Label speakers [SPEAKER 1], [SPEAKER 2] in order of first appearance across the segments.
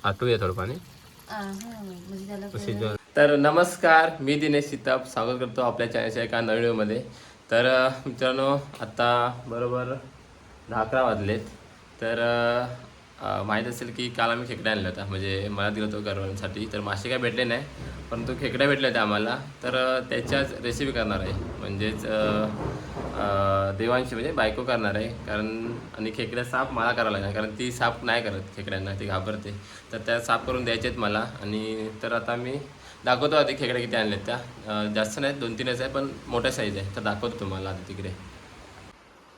[SPEAKER 1] आटूया थोडं पाणी.
[SPEAKER 2] म्हणजे त्याला
[SPEAKER 1] शिजवा. तर नमस्कार, मी दिनेश सीताप स्वागत करतो आपल्या चॅनलच्या एका नवीन व्हिडिओमध्ये. तर मित्रांनो, आता बरोबर 11 वाजलेत. तर माहीत असेल की काल आम्ही खेकड्या आणल्या होत्या, म्हणजे मला दिलं होतं गरवांसाठी. तर मासे काय भेटले नाही, परंतु खेकड्या भेटल्या होत्या आम्हाला. तर त्याच्याच रेसिपी करणार आहे, म्हणजेच देवांशी म्हणजे बायको करणार आहे. कारण आणि खेकड्या साफ मला करावं लागणार, कारण ती साफ नाही करत खेकड्यांना, ती घाबरते. तर त्या साफ करून द्यायच्या आहेत मला. आणि तर आता मी दाखवतो आधी खेकड्या किती आणल्यात त्या. जास्त नाहीत, 2-3च आहे, पण मोठ्या साईज आहे. तर दाखवतो तुम्हाला आधी तिकडे.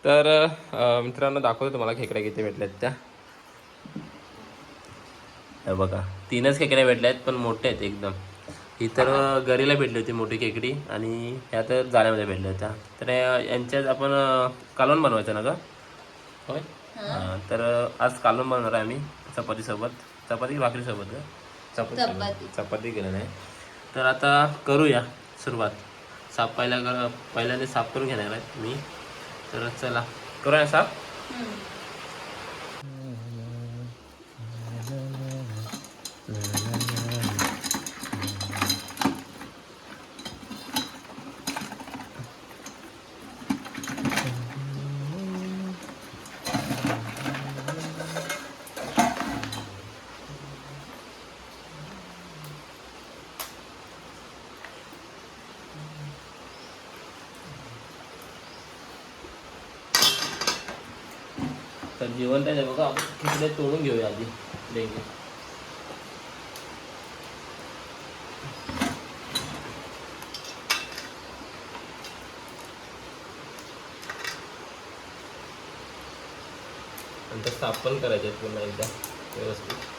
[SPEAKER 1] तर मित्रांनो, दाखवतो तुम्हाला खेकड्या किती भेटल्यात त्या. हे बघा, 3च खेकड्या भेटल्या आहेत, पण मोठ्या आहेत एकदम. ही तर गरीला भेटली होती मोठी खेकडी, आणि ह्या तर जाळ्यामध्ये भेटल्या होत्या. तर यांच्यात आपण कालवण बनवायचं ना गं? होय. हां, तर आज कालवण बनवणार आहे आम्ही चपातीसोबत. चपाती भाकरीसोबत. चपाती केलं नाही. तर आता करूया सुरुवात. पहिल्यांदा साफ करून घेणार आहे मी. तर चला करूया साफ. तर जेवण आहे बघा, आपण खेकडे तोडून घेऊया आधी डेंगे. नंतर साफ पण करायचे पुन्हा एकदा व्यवस्थित.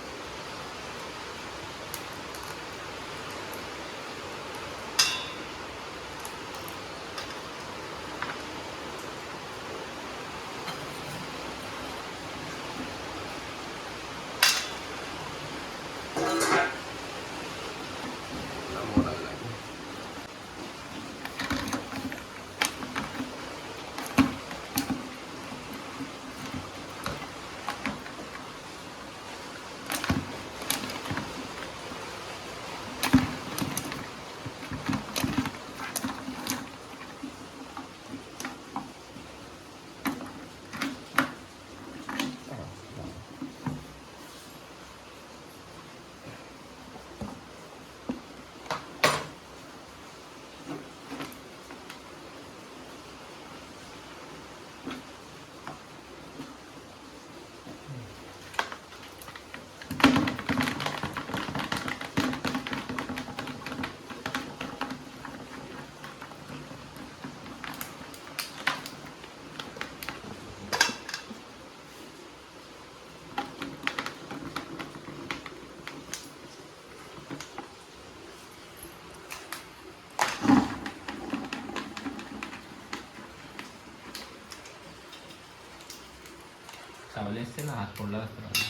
[SPEAKER 1] चावले असते ना, हात फोडला असता.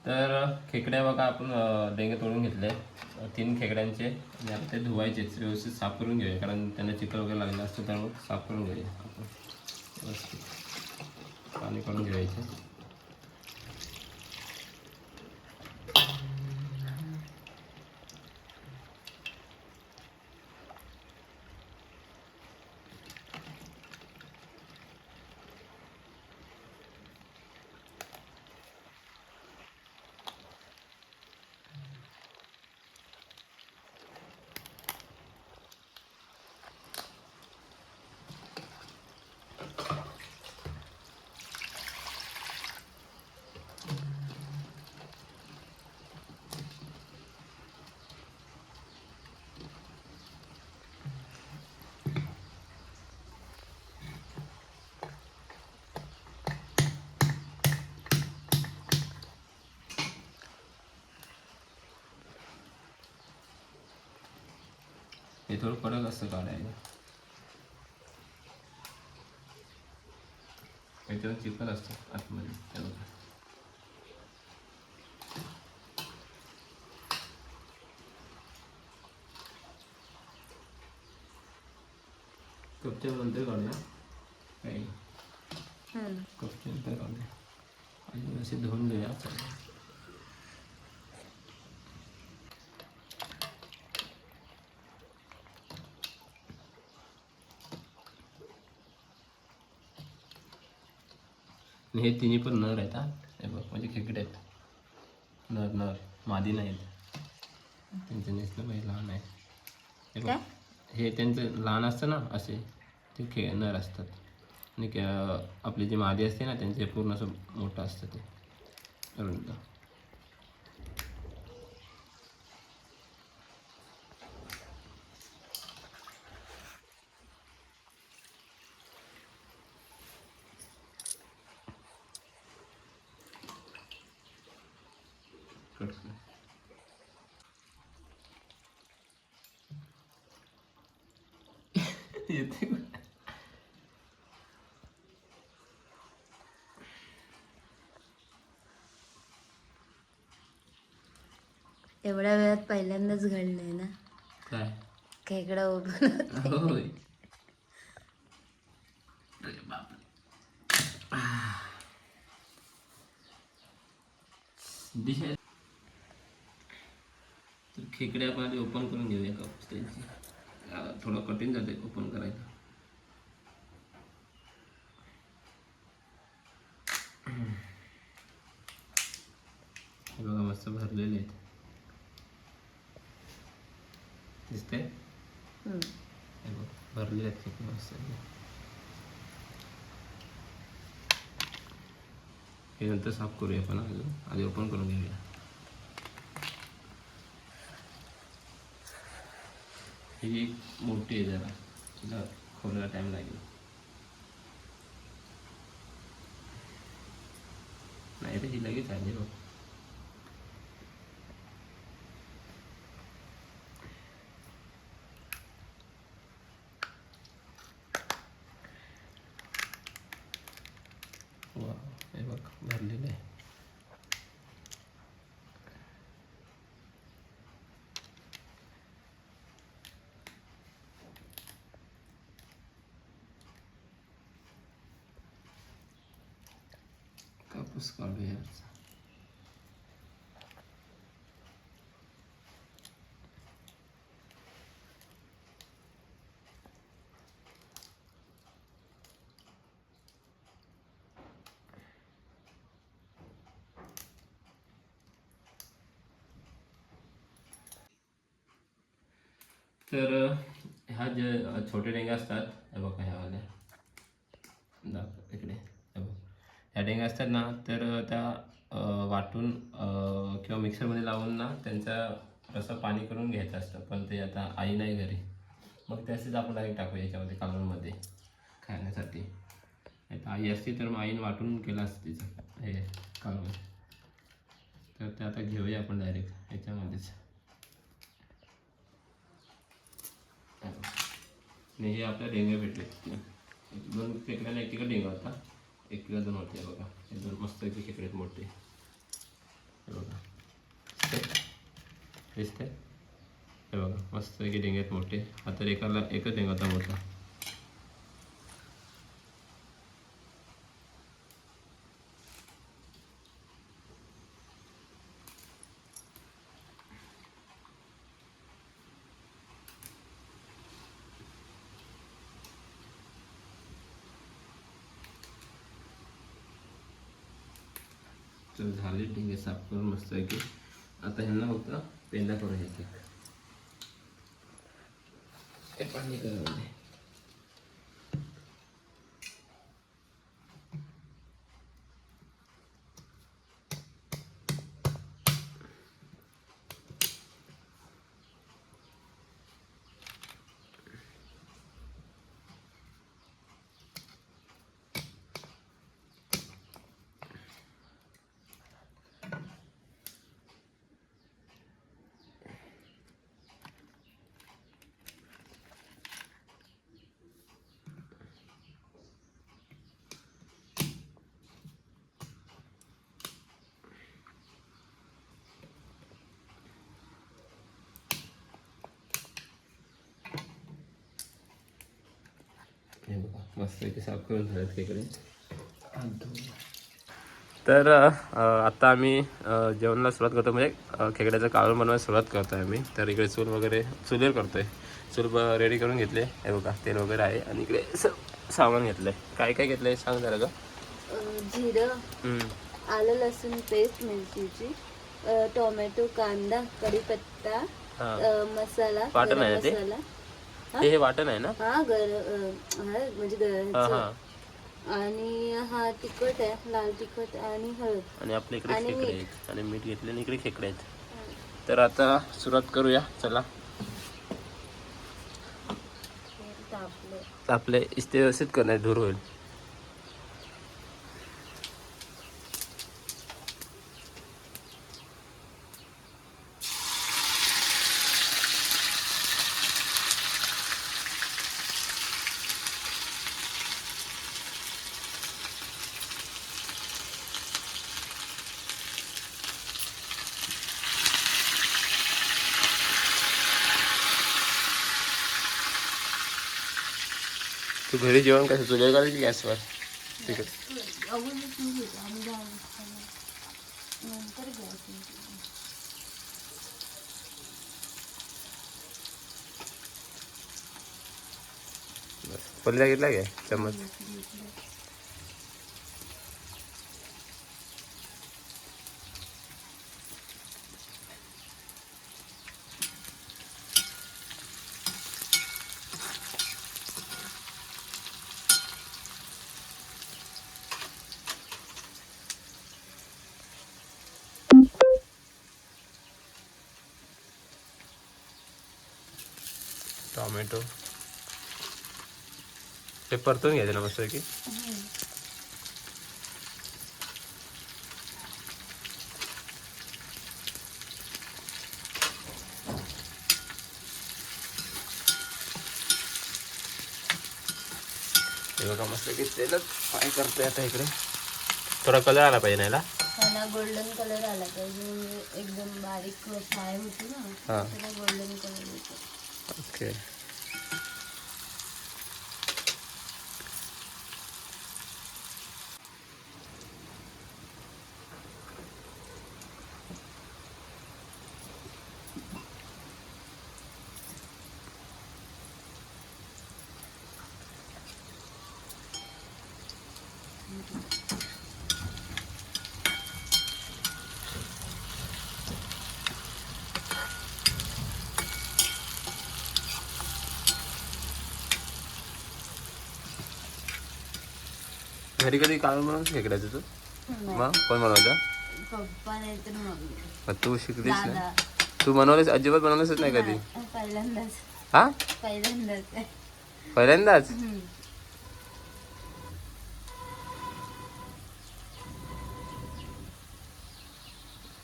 [SPEAKER 1] तर खेकड्या बघा, आपण डेंगे तोडून घेतले 3 खेकड्यांचे. आणि आता ते धुवायचेच, व्यवस्थित साफ करून घेऊया, कारण त्यांना चिखल वगैरे लागलं असतं. त्यामुळे साफ करून घेऊया आपण व्यवस्थित, पाणी काढून घ्यायचं. थोडं कडक असतं काढायला. याच्यावर चिकन असतं आतमध्ये त्या बघा. कपच्या नंतर काढूया काही कपच्या नंतर काढूया आणि असे धुवून घेऊया. आणि हे तिन्ही पण नर आहेत. हे बघ म्हणजे खेकडे आहेत. नर नर मादी नाहीत. त्यांचं नेसलं पाहिजे लहान आहे. हे बघ हे त्यांचं लहान असतं ना असे ते नर असतात. आणि आपली जी मादी असते ना त्यांचे पूर्ण असं मोठं असतं ते रुंद. येते
[SPEAKER 2] एवढ्या वेळात पहिल्यांदाच घडलंय ना
[SPEAKER 1] काय
[SPEAKER 2] खेकडा उभं.
[SPEAKER 1] होय. अरे बापरे. डिश आहे. तर खेकडे आपण आधी ओपन करून घेऊया का त्यांची. थोडं कठीण जाते ओपन करायचं. हे बघा मस्त भरलेले आहेत. दिसते हे बघ भरलेले आहेत खेकडे मस्त. हे नंतर साफ करूया आपण. अजून आधी ओपन करून घेऊया. ही एक मोठी आहे जरा तिला खोलायला टाईम लागेल. नाही रे ही लगेच आली बघ. वा हे बघ भरलेलं आहे. कापूस काढूया. तर ह्या जे छोटे डेंगे असतात हे बघा ह्या वाल्या दाखव इकडे हे बघ. ह्या डेंगे असतात ना तर त्या वाटून किंवा मिक्सरमध्ये लावून ना त्यांचा रसा पाणी करून घ्यायचं असतं. पण ते आता आई नाही घरी मग त्याचीच आपण डायरेक्ट टाकू याच्यामध्ये कालवणमध्ये खाण्यासाठी. आता आई असती तर मग आईने वाटून केलं असतं तिचं हे कालवण. तर ते आता घेऊया आपण डायरेक्ट याच्यामध्येच. आणि हे आपल्या डेंगे भेटले. 2 खेकड्याला 1 किलो डेंगा होता. 1 किलो 2 होते बघा. हे 2 मस्त खेकडे आहेत मोठे. हे बघा दिसते हे बघा मस्त डेंगे आहेत मोठे. आता एकाला एकच डेंगा होता मोठा. तर झाले डेंगे साफ करून मस्त आहे की. आता ह्यांना फक्त पेंदा करून घ्यायचे. हे पाणी करायला मस्त इथे साफ करून झालेत खेकडे. तर आता आम्ही जेवणाला सुरुवात करतो, म्हणजे खेकड्याचं कालवण बनवायला सुरुवात करतो आहे आम्ही. तर इकडे चूल वगैरे चुलीवर करतो आहे. चूल रेडी करून घेतले हे बघा, तेल वगैरे आहे. आणि इकडे सामान घेतलं आहे. काय काय घेतलं आहे सांग जरा ग.
[SPEAKER 2] जिरं, आलं लसूण पेस्ट मिरचीची, टोमॅटो, कांदा, कढीपत्ता, मसाला,
[SPEAKER 1] वाटण
[SPEAKER 2] गरम
[SPEAKER 1] आहे ना ते?
[SPEAKER 2] मसाला.
[SPEAKER 1] हे वाटण आहे ना?
[SPEAKER 2] हा म्हणजे ह्याचं. आणि हा तिखट आहे, लाल तिखट आणि हळद.
[SPEAKER 1] आणि आपल्या इकडे खेकडे आहेत आणि मीठ घेतले आणि इकडे खेकडे आहेत. तर आता सुरुवात करूया चला. आपले इस्ते व्यवस्थित करणार, धूर होईल. तू घरी जेवण कसं चुलीवर करायची गॅसवर? तिकडे पल्ल्या घेतला काय चम्मच? टोमॅटो ते परतून घ्यायचे ना मस्त की. हे बघा मस्त की तेलच फ्राय करतोय आता. इकडे थोडा कलर आला पाहिजे ना याला.
[SPEAKER 2] त्याला गोल्डन कलर आला पाहिजे, म्हणजे एकदम बारीक फ्राय होती ना, त्याला गोल्डन कलर येतो.
[SPEAKER 1] ओके. घरी कधी कालवण बनवून खेकड्याचं तू? मग कोण बनवायचं?
[SPEAKER 2] पप्पा नाही तर मम्मी.
[SPEAKER 1] मग तू शिकलीस ना? तू बनवलेस? अजिबात बनवलेसच नाही कधी?
[SPEAKER 2] पहिल्यांदाच.
[SPEAKER 1] हा
[SPEAKER 2] पहिल्यांदाच.
[SPEAKER 1] पहिल्यांदाच?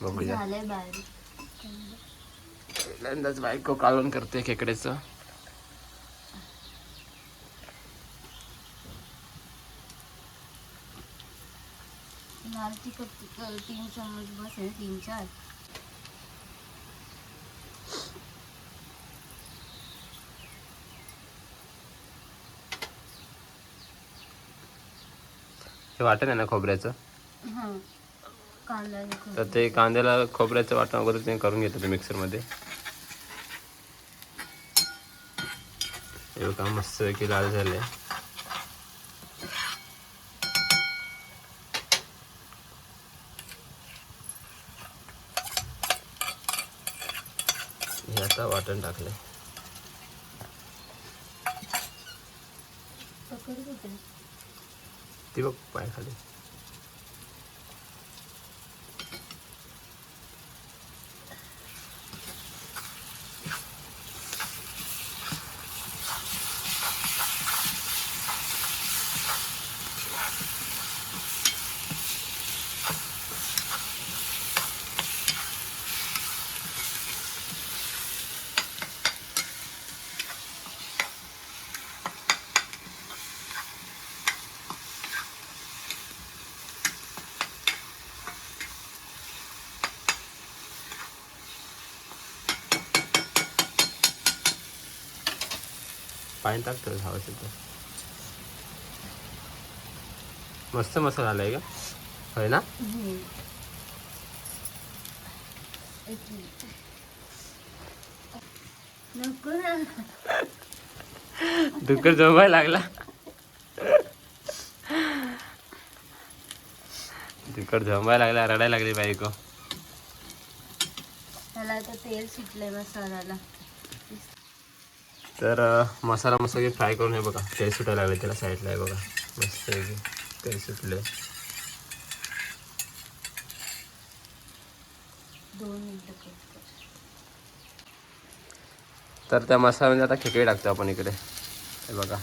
[SPEAKER 1] बघूया.
[SPEAKER 2] झालंय बारीक.
[SPEAKER 1] पहिल्यांदाच बायको कालवण करते खेकड्याचं.
[SPEAKER 2] लाल तिखट 3 चम्मच बस आहे, 3-4.
[SPEAKER 1] हे वाटण आहे ना खोबऱ्याचं?
[SPEAKER 2] कांदा.
[SPEAKER 1] तर ते कांद्याला खोबऱ्याचं वाटण वगैरे ते करून घेतो ते मिक्सरमध्ये. हे बघा मस्त की लाल झाले. हे आता वाटण टाकले. ती बघ पाय खाली. पाणी टाकतो हवं असेल तर. मस्त मसाला आलाय का होय ना.
[SPEAKER 2] नको ना.
[SPEAKER 1] दुःख जमायला लागला. तिकड जमायला लागला रडायला लागली बायको.
[SPEAKER 2] त्याला आता तेल सुटलंय मसाल्याला.
[SPEAKER 1] तर मसाला मस्त फ्राय करून हे बघा तेल सुटायला लागले त्याला साईडला आहे बघा मस्त तेल सुटले.
[SPEAKER 2] 2 मिनिटं.
[SPEAKER 1] तर त्या मसाल्यामध्ये आता खेकडे टाकतो आपण इकडे हे बघा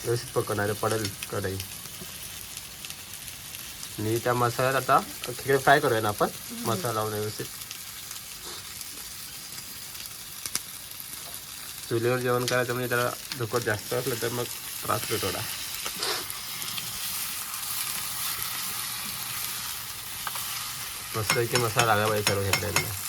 [SPEAKER 1] व्यवस्थित पकडणार पडेल कढई. आणि त्या मसाल्यात आता खेकडे फ्राय करूया ना आपण मसाला लावून व्यवस्थित. चुलीवर जेवण करायचं म्हणजे त्याला धुकट जास्त असलं तर मग त्रास होतो थोडा. मस्त की मसाला लागा पाहिजे सर्व खेकड्यांना.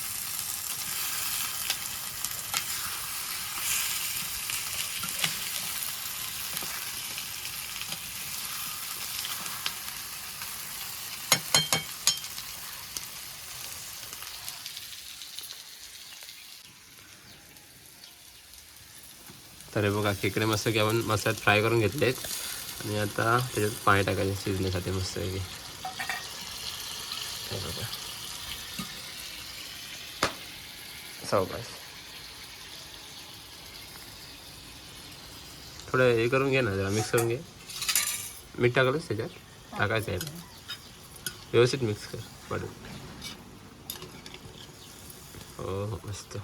[SPEAKER 1] तर हे बघा खेकडे मस्त की आपण मसाल्यात फ्राय करून घेतलेत आणि आता त्याच्यात पाणी टाकायचे शिजण्यासाठी मस्त पैकी. हे बघा सावकाश थोडं हे करून घे ना जरा मिक्स करून घे. मीठ टाकलंच त्याच्यात टाकायचं आहे व्यवस्थित मिक्स कर पडेल. हो हो मस्त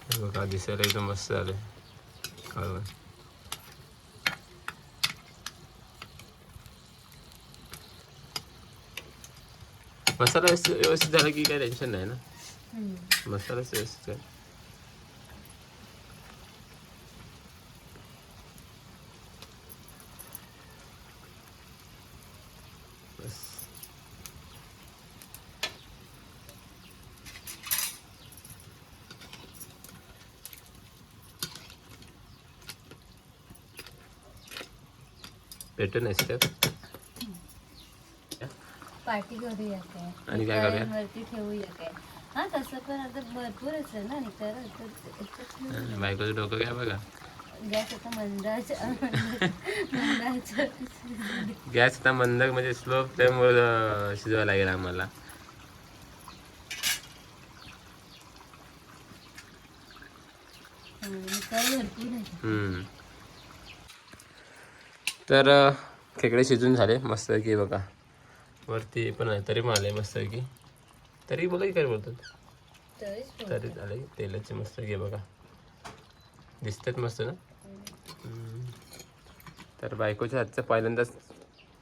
[SPEAKER 1] हे बघा दिसायला एकदम मस्त झालं कालवण. मसाला व्यवस्थित झाला की काही टेन्शन नाही ना. मसालाच व्यवस्थित आहे. बस भेटून नाही तर
[SPEAKER 2] पार्टी करूया काय
[SPEAKER 1] आणि काय करूया
[SPEAKER 2] वरती ठेवूया काय. हा तसं पण आता भरपूर असेल ना तर
[SPEAKER 1] बायकोचं डोकं घ्या बघा.
[SPEAKER 2] गॅस आता मंदाचा
[SPEAKER 1] गॅस आता मंद म्हणजे स्लो फ्लेमवर शिजवायला लागेल आम्हाला. तर खेकडे शिजून झाले मस्त की बघा वरती पण आहे तरी पण आले मस्त की तरी बोला की काय बोलतात तरी झाले तेलाचे मस्त की बघा दिसतात मस्त ना. तर बायकोच्या हातचं पहिल्यांदाच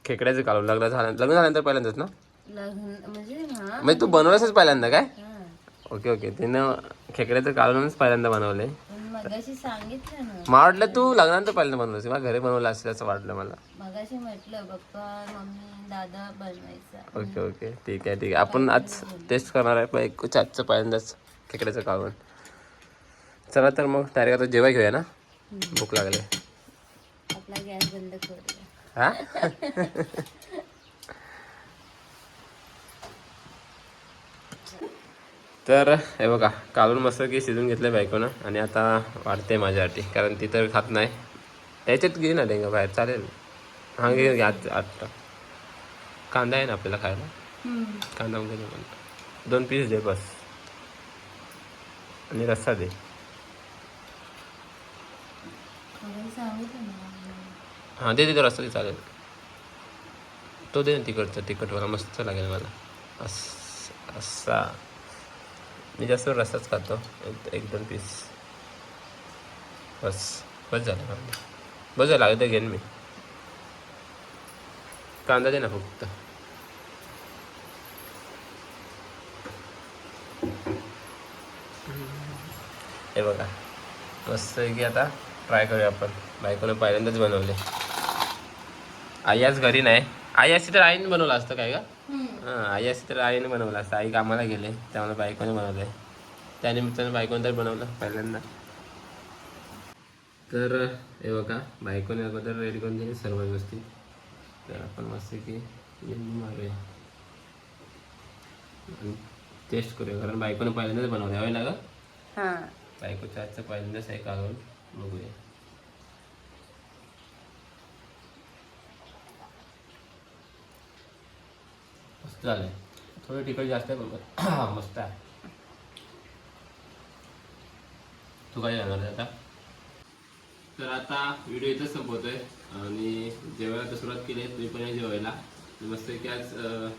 [SPEAKER 1] खेकड्याचं कालवण लग्न झाल्यानंतर पहिल्यांदाच ना. म्हणजे तू बनवलंसच पहिल्यांदा काय. ओके ओके तिनं खेकड्याचं कालवणच पहिल्यांदा बनवलंय.
[SPEAKER 2] मगाशी सांगितलं ना.
[SPEAKER 1] मला वाटलं तू लग्नानंतर पहिल्यांदा बनवलं मला घरी बनवलं असेल असं वाटलं मला.
[SPEAKER 2] मगाशी म्हटलं पप्पा मम्मी दादा बनवायचा.
[SPEAKER 1] ओके ओके ठीक आहे आपण आज टेस्ट करणार आहे बायकोच्या आजचं पहिल्यांदाच खेकड्याचं कालवण. चला तर मग डायरेक्ट आता जेवाय घेऊया ना भूक लागले.
[SPEAKER 2] आपला गॅस बंद करूया.
[SPEAKER 1] हा तर हे बघा कालवण मस्त की शिजून घेतलं बायकोनं आणि आता वाढते माझ्यासाठी कारण ती तर खात नाही. त्याच्यात घे ना डेंगा बाहेर चालेल. हा घे आत्ता कांदा आहे ना आपल्याला खायला. कांदा वगैरे 2 पीस दे बस आणि रस्सा दे. हां दे तो रस्सा दे चालेल. तो दे ना तिखटवाला मस्त लागेल मला. असा मी जास्त रस्साच खातो 1-2 पीस बस झालं बस झालं लागतं घेईन मी. कांदा दे ना फक्त. हे बघा मस्त की आता ट्राय करूया आपण. बायकोनं पहिल्यांदाच बनवले. आई आज घरी नाही. आई असती तर आईने बनवलं असतं काय का. हां आई असती तर आईने बनवलं असतं. आई कामाला गेले त्यामुळे बायकोने बनवलं आहे. त्यानिमित्तानं बायकोने तर बनवलं पहिल्यांदा. तर हे बघा बायकोने अगोदर रेडी करून दिली सर्व व्यवस्थित. तर आपण मस्त की लिंबू मारूया आणि टेस्ट करूया, कारण बायकोने पहिल्यांदाच बनवलं हवं ना गं.
[SPEAKER 2] हां
[SPEAKER 1] बायकोच्या आजचं पहिल्यांदाच आहे काढून बघूया. मस्त झालंय, थोडं तिखट जास्त आहे पण मस्त आहे. तू काय जाणार आहे आता? तर आता व्हिडिओ इथंच संपवतोय आणि जेवायला सुरुवात केली आहे. तुम्ही पण या जेवायला. मस्त की आज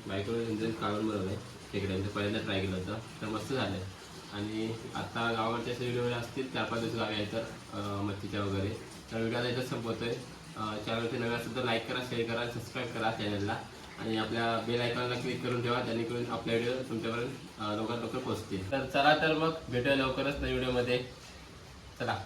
[SPEAKER 1] बायकोने त्यांचं काढून बनवलं आहे खेकड्यांचं, पहिल्यांदा ट्राय केलं होतं तर मस्त झालं आहे. आणि आता गावाकडचे असे व्हिडिओ असतील 4-5 दिवस गावी आहे तर मच्छीच्या वगैरे. तर व्हिडिओ आता इथंच संपवतोय. चॅनलचे नवीन असेल तर लाईक करा, शेअर करा, सबस्क्राईब करा चॅनलला आणि आपल्या बेल आयकॉनला क्लिक करून ठेवा, जेणेकरून आपल्या व्हिडिओ तुमच्यापर्यंत लवकरात लवकर पोहोचतील. तर चला तर मग भेटूया लवकरच नवीन व्हिडिओमध्ये. चला.